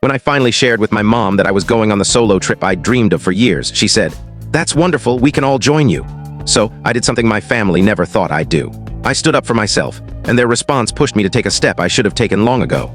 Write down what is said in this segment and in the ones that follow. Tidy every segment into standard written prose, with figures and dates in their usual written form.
When I finally shared with my mom that I was going on the solo trip I dreamed of for years, she said, "That's wonderful, we can all join you." So, I did something my family never thought I'd do. I stood up for myself, and their response pushed me to take a step I should have taken long ago.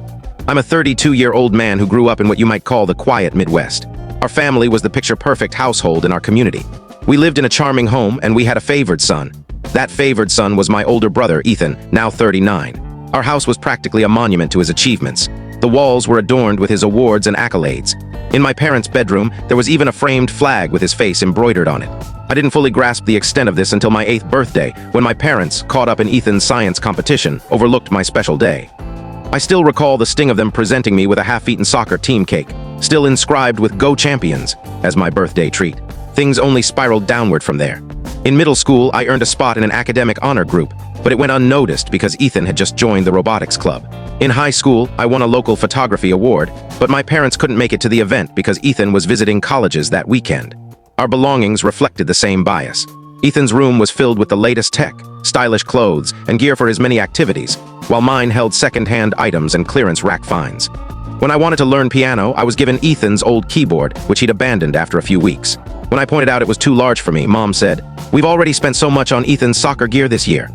I'm a 32-year-old man who grew up in what you might call the quiet Midwest. Our family was the picture-perfect household in our community. We lived in a charming home, and we had a favored son. That favored son was my older brother, Ethan, now 39. Our house was practically a monument to his achievements. The walls were adorned with his awards and accolades. In my parents' bedroom, there was even a framed flag with his face embroidered on it. I didn't fully grasp the extent of this until my 8th birthday, when my parents, caught up in Ethan's science competition, overlooked my special day. I still recall the sting of them presenting me with a half-eaten soccer team cake, still inscribed with "Go Champions," as my birthday treat. Things only spiraled downward from there. In middle school, I earned a spot in an academic honor group, but it went unnoticed because Ethan had just joined the robotics club. In high school, I won a local photography award, but my parents couldn't make it to the event because Ethan was visiting colleges that weekend. Our belongings reflected the same bias. Ethan's room was filled with the latest tech, stylish clothes, and gear for his many activities, while mine held second-hand items and clearance rack finds. When I wanted to learn piano, I was given Ethan's old keyboard, which he'd abandoned after a few weeks. When I pointed out it was too large for me, Mom said, "We've already spent so much on Ethan's soccer gear this year."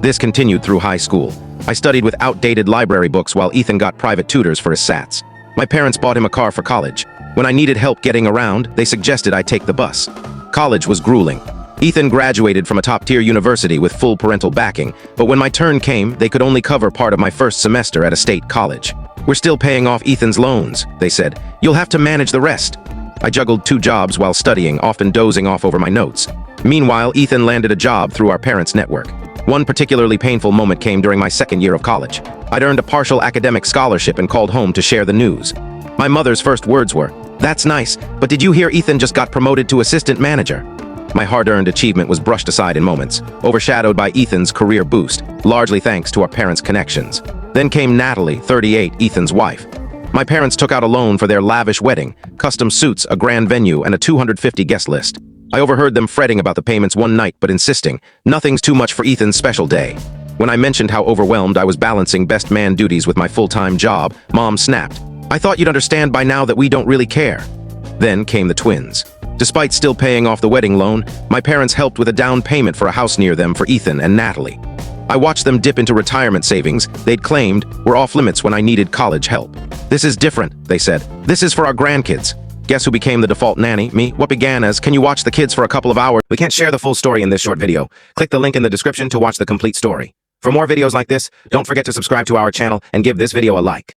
This continued through high school. I studied with outdated library books while Ethan got private tutors for his SATs. My parents bought him a car for college. When I needed help getting around, they suggested I take the bus. College was grueling. Ethan graduated from a top-tier university with full parental backing, but when my turn came, they could only cover part of my first semester at a state college. "We're still paying off Ethan's loans," they said. "You'll have to manage the rest." I juggled 2 jobs while studying, often dozing off over my notes. Meanwhile, Ethan landed a job through our parents' network. One particularly painful moment came during my 2nd year of college. I'd earned a partial academic scholarship and called home to share the news. My mother's first words were, "That's nice, but did you hear Ethan just got promoted to assistant manager?" My hard-earned achievement was brushed aside in moments, overshadowed by Ethan's career boost, largely thanks to our parents' connections. Then came Natalie, 38, Ethan's wife. My parents took out a loan for their lavish wedding, custom suits, a grand venue, and a 250 guest list. I overheard them fretting about the payments one night, but insisting, "Nothing's too much for Ethan's special day." When I mentioned how overwhelmed I was balancing best man duties with my full-time job, Mom snapped, "I thought you'd understand by now that we don't really care." Then came the twins. Despite still paying off the wedding loan, my parents helped with a down payment for a house near them for Ethan and Natalie. I watched them dip into retirement savings they'd claimed were off limits when I needed college help. "This is different," they said. "This is for our grandkids." Guess who became the default nanny? Me. What began as, "Can you watch the kids for a couple of hours?" We can't share the full story in this short video. Click the link in the description to watch the complete story. For more videos like this, don't forget to subscribe to our channel and give this video a like.